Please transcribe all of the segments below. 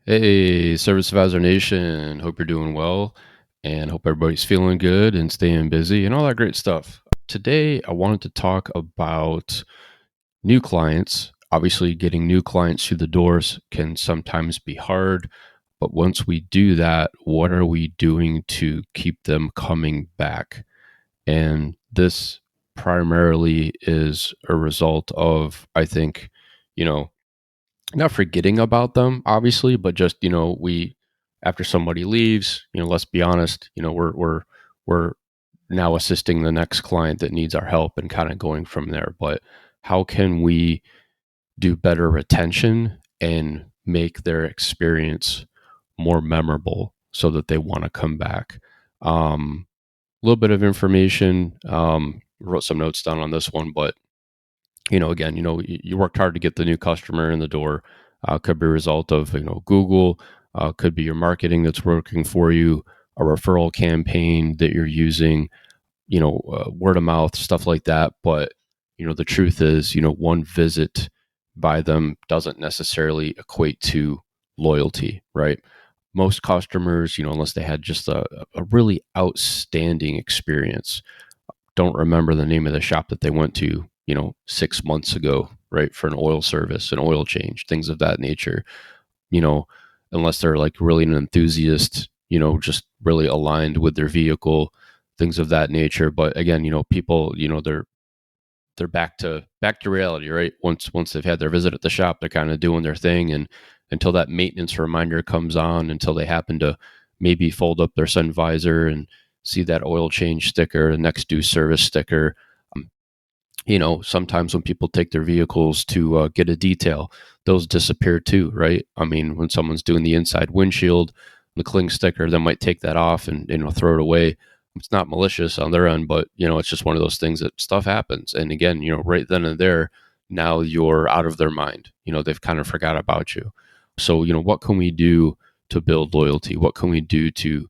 Hey, Service Advisor Nation. Hope you're doing well and hope everybody's feeling good and staying busy and all that great stuff. Today, I wanted to talk about new clients. Obviously, getting new clients through the doors can sometimes be hard, but once we do that, what are we doing to keep them coming back? And this primarily is a result of, I think, you know, not forgetting about them obviously, but just we after somebody leaves, let's be honest, we're now assisting the next client that needs our help and kind of going from there. But how can we do better retention and make their experience more memorable so that they want to come back? A little bit of information, wrote some notes down on this one, but again, you worked hard to get the new customer in the door. Could be a result of, Google, could be your marketing that's working for you, a referral campaign that you're using, word of mouth, stuff like that. But, the truth is, one visit by them doesn't necessarily equate to loyalty, right? Most customers, unless they had just a really outstanding experience, don't remember the name of the shop that they went to, 6 months ago, right? For an oil service, an oil change, things of that nature, you know, unless they're like really an enthusiast, just really aligned with their vehicle, things of that nature. But again, people, they're back to reality, right? Once they've had their visit at the shop, they're kind of doing their thing, and until that maintenance reminder comes on, until they happen to maybe fold up their sun visor and see that oil change sticker, the next due service sticker. um, sometimes when people take their vehicles to get a detail, those disappear too, right? I mean, when someone's doing the inside windshield, the cling sticker, they might take that off and throw it away. It's not malicious on their end, but it's just one of those things that stuff happens. And again, right then and there, now you're out of their mind. They've kind of forgot about you. So, what can we do to build loyalty? What can we do to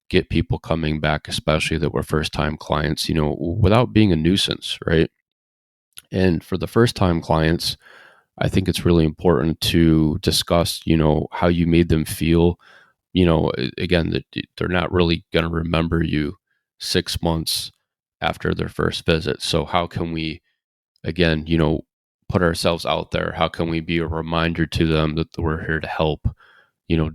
get people coming back, especially that were first time clients, without being a nuisance, right? And for the first time clients, I think it's really important to discuss, how you made them feel. Again, that they're not really going to remember you 6 months after their first visit. So how can we, again, put ourselves out there? How can we be a reminder to them that we're here to help,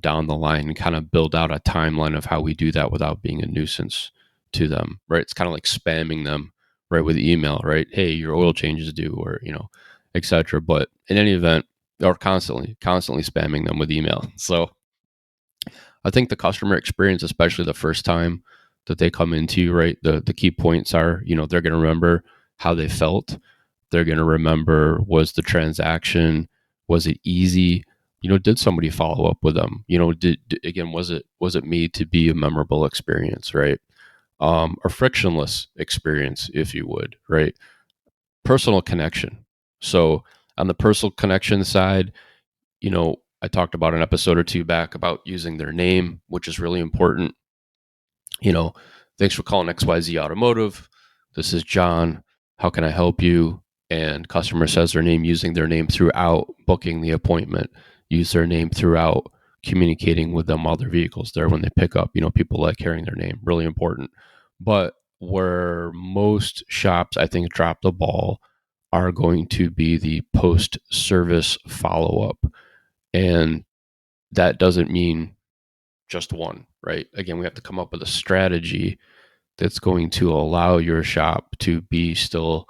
down the line, and kind of build out a timeline of how we do that without being a nuisance to them, right? It's kind of like spamming them, right, with email, right? Hey, your oil change is due, or etc. But in any event, or constantly spamming them with email. So I think the customer experience, especially the first time that they come into you, right? The key points are, they're going to remember how they felt. They're going to remember, was the transaction, was it easy? Did somebody follow up with them? Again, was it made to be a memorable experience, right? A frictionless experience, if you would, right? Personal connection. So on the personal connection side, I talked about an episode or two back about using their name, which is really important. you know, Thanks for calling XYZ Automotive. This is John. How can I help you? And customer says their name, using their name throughout booking the appointment, use their name throughout communicating with them while their vehicle's there when they pick up. People like hearing their name, really important. But where most shops, I think, drop the ball are going to be the post service follow up. And that doesn't mean just one, right? Again, we have to come up with a strategy that's going to allow your shop to be still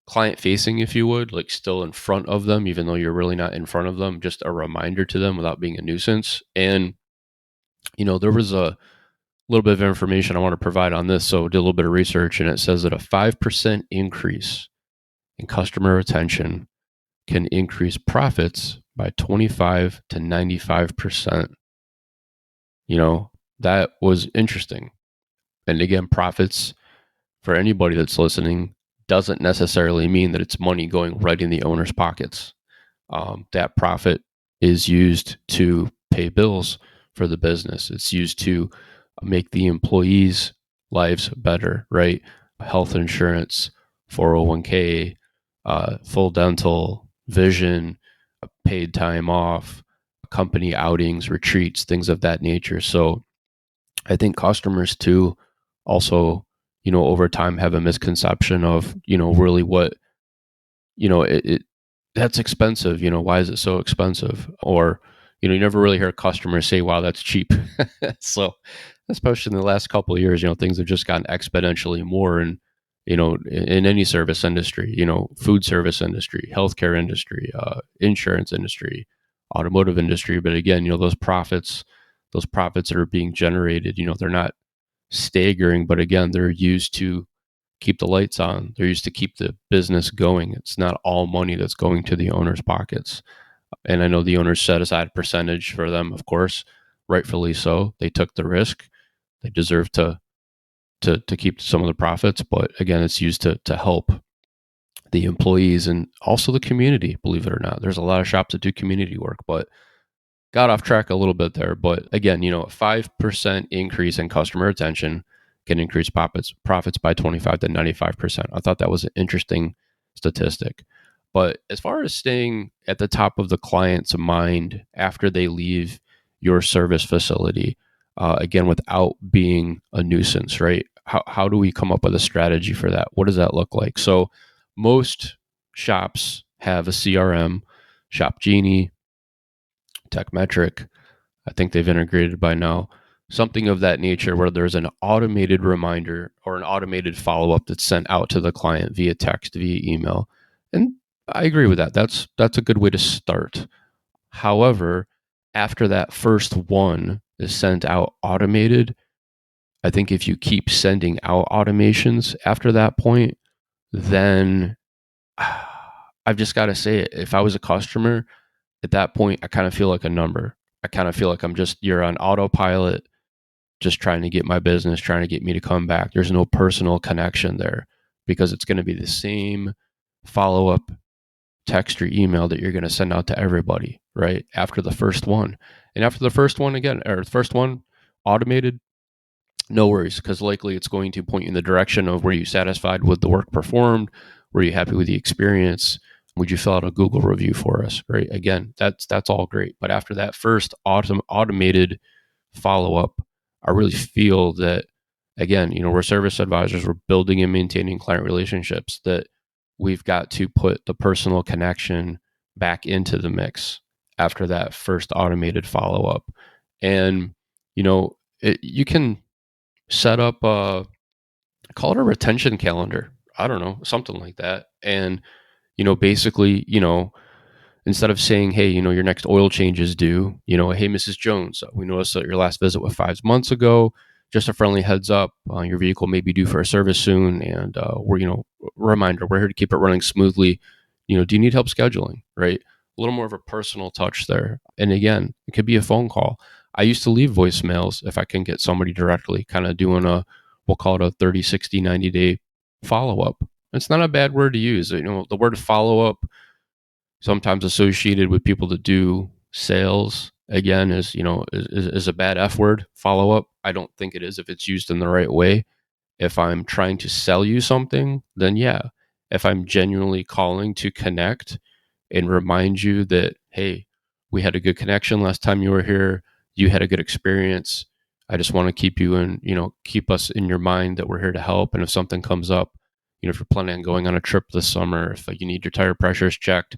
client facing, if you would, like still in front of them, even though you're really not in front of them, just a reminder to them without being a nuisance. And, there was a little bit of information I want to provide on this. So I did a little bit of research, and it says that a 5% increase in customer retention can increase profits by 25 to 95%. That was interesting. And again, profits, for anybody that's listening, doesn't necessarily mean that it's money going right in the owner's pockets. That profit is used to pay bills for the business. It's used to make the employees' lives better, right? Health insurance, 401k, full dental, vision, paid time off, company outings, retreats, things of that nature. So I think customers too also, over time have a misconception of, really what, it that's expensive. Why is it so expensive? Or, you never really hear customers say, wow, that's cheap. So, especially in the last couple of years, things have just gotten exponentially more. And, in any service industry, food service industry, healthcare industry, insurance industry, automotive industry. But again, those profits that are being generated, they're not staggering, but again, they're used to keep the lights on. They're used to keep the business going. It's not all money that's going to the owner's pockets. And I know the owners set aside a percentage for them, of course, rightfully so. They took the risk. They deserve to keep some of the profits, but again, it's used to help the employees and also the community. Believe it or not, there's a lot of shops that do community work, but got off track a little bit there. But again, a 5% increase in customer retention can increase profits by 25 to 95%. I thought that was an interesting statistic. But as far as staying at the top of the client's mind after they leave your service facility, again, without being a nuisance, right? How do we come up with a strategy for that? What does that look like? So most shops have a CRM, Shop Genie, TechMetric. I think they've integrated by now. Something of that nature where there's an automated reminder or an automated follow-up that's sent out to the client via text, via email. And I agree with that. That's a good way to start. However, after that first one is sent out automated, I think if you keep sending out automations after that point, then I've just got to say it. If I was a customer, at that point, I kind of feel like a number. I kind of feel like you're on autopilot, just trying to get my business, trying to get me to come back. There's no personal connection there because it's going to be the same follow up text or email that you're going to send out to everybody, right? After the first one. And after the first one again, or the first one automated, no worries, because likely it's going to point you in the direction of were you satisfied with the work performed? Were you happy with the experience? Would you fill out a Google review for us? Right. Again, that's all great. But after that first automated follow up, I really feel that again, we're service advisors, we're building and maintaining client relationships, that we've got to put the personal connection back into the mix after that first automated follow up. And, you can set up call it a retention calendar. I don't know, something like that. And, basically, instead of saying, hey, your next oil change is due, hey, Mrs. Jones, we noticed that your last visit was 5 months ago. Just a friendly heads up, your vehicle may be due for a service soon. And we're, reminder, we're here to keep it running smoothly. Do you need help scheduling? Right. A little more of a personal touch there. And again, it could be a phone call. I used to leave voicemails if I can get somebody directly, kind of doing we'll call it a 30, 60, 90-day follow up. It's not a bad word to use. The word follow up, sometimes associated with people that do sales, again, is a bad F word. Follow up, I don't think it is if it's used in the right way. If I'm trying to sell you something, then yeah. If I'm genuinely calling to connect and remind you that, hey, we had a good connection last time you were here, you had a good experience, I just want to keep you in, keep us in your mind that we're here to help. And if something comes up, if you're planning on going on a trip this summer, if you need your tire pressures checked,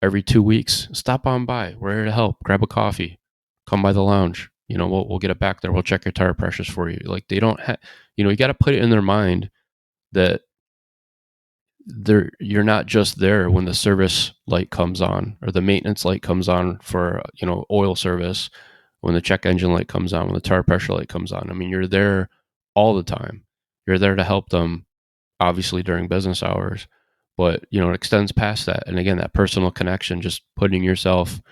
every 2 weeks, stop on by. We're here to help. Grab a coffee. Come by the lounge. We'll get it back there. We'll check your tire pressures for you. Like they don't have, you got to put it in their mind that you're not just there when the service light comes on or the maintenance light comes on for, oil service, when the check engine light comes on, when the tire pressure light comes on. I mean, you're there all the time. You're there to help them, obviously during business hours, but it extends past that. And again, that personal connection, just putting yourself,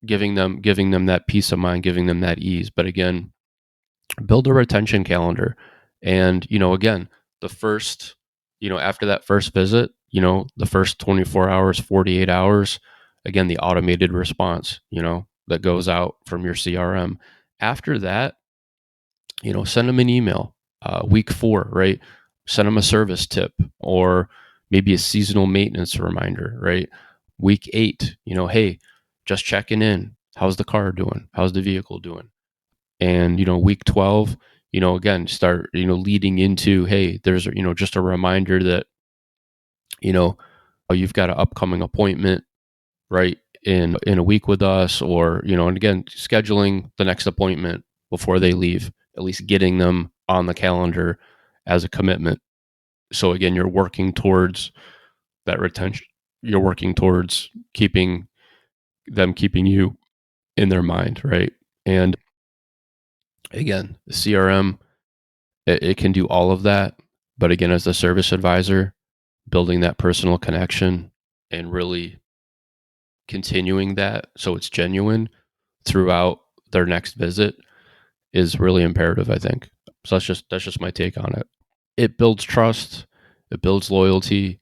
giving them that peace of mind, giving them that ease. But again, build a retention calendar. And, again, the first, after that first visit, the first 24 hours, 48 hours, again, the automated response, that goes out from your CRM. After that, send them an email, week 4, right? Send them a service tip or maybe a seasonal maintenance reminder, right? Week 8, hey, just checking in. How's the car doing? How's the vehicle doing? And, week 12, again, start, leading into, hey, there's, just a reminder that, you know, oh, you've got an upcoming appointment, right, in a week with us, or, and again, scheduling the next appointment before they leave, at least getting them on the calendar as a commitment. So again, you're working towards that retention. You're working towards keeping you in their mind, right? And again, the CRM, it can do all of that. But again, as a service advisor, building that personal connection and really continuing that so it's genuine throughout their next visit is really imperative, I think. So that's just my take on it. It builds trust, it builds loyalty,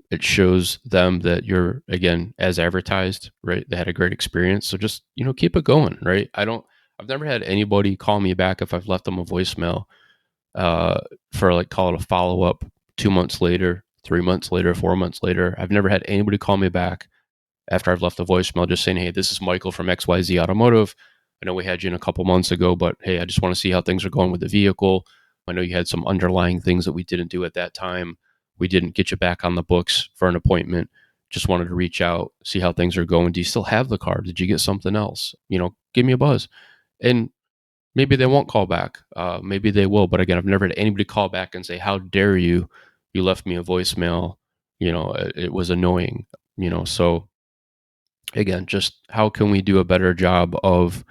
it shows them that you're, again, as advertised, right? They had a great experience. So just, keep it going, right? I've never had anybody call me back if I've left them a voicemail uh, for, like, call it a follow up 2 months later, 3 months later, 4 months later. I've never had anybody call me back after I've left a voicemail just saying, hey, this is Michael from XYZ Automotive. I know we had you in a couple months ago, but hey, I just want to see how things are going with the vehicle. I know you had some underlying things that we didn't do at that time. We didn't get you back on the books for an appointment. Just wanted to reach out, see how things are going. Do you still have the car? Did you get something else? Give me a buzz. And maybe they won't call back. Maybe they will. But again, I've never had anybody call back and say, how dare you? You left me a voicemail. It was annoying. So again, just how can we do a better job of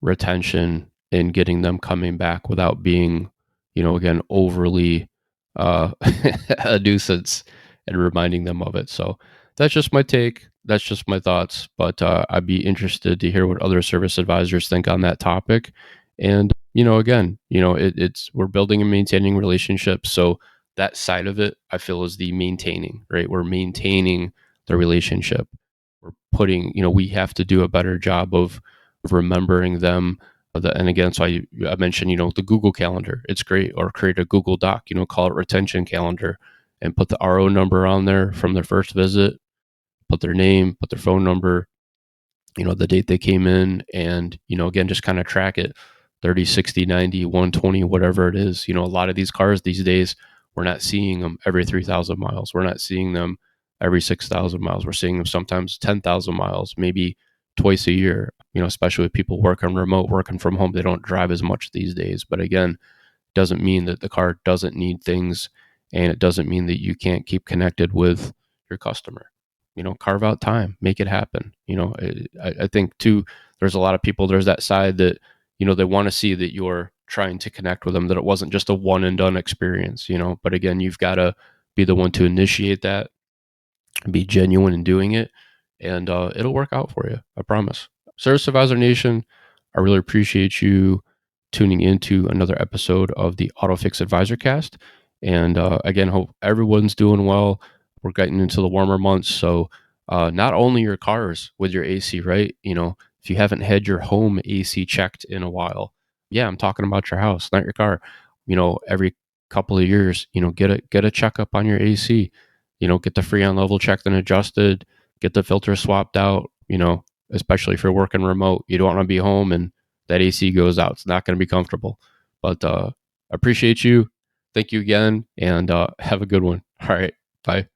retention and getting them coming back without being, again, overly a nuisance, and reminding them of it. So that's just my take. That's just my thoughts. But I'd be interested to hear what other service advisors think on that topic. And, again, it's we're building and maintaining relationships. So that side of it, I feel, is the maintaining, right? We're maintaining the relationship. We're putting, we have to do a better job of remembering them. And again, so I mentioned, the Google Calendar. It's great. Or create a Google Doc, call it retention calendar, and put the RO number on there from their first visit, put their name, put their phone number, the date they came in, and, again, just kind of track it 30, 60, 90, 120, whatever it is. A lot of these cars these days, we're not seeing them every 3,000 miles. We're not seeing them every 6,000 miles. We're seeing them sometimes 10,000 miles, maybe twice a year, especially with people working remote, working from home. They don't drive as much these days. But again, doesn't mean that the car doesn't need things, and it doesn't mean that you can't keep connected with your customer. Carve out time, make it happen. I think too, there's a lot of people, there's that side that, they want to see that you're trying to connect with them, that it wasn't just a one and done experience. But again, you've got to be the one to initiate that, be genuine in doing it, and it'll work out for you. I promise. Service Advisor Nation, I really appreciate you tuning into another episode of the AutoFix Advisor Cast. And again, hope everyone's doing well. We're getting into the warmer months. So not only your cars with your AC, right? If you haven't had your home AC checked in a while, yeah, I'm talking about your house, not your car. Every couple of years, get a checkup on your AC. Get the Freon level checked and adjusted, get the filter swapped out, especially if you're working remote. You don't want to be home and that AC goes out. It's not going to be comfortable. But appreciate you. Thank you again, and have a good one. All right. Bye.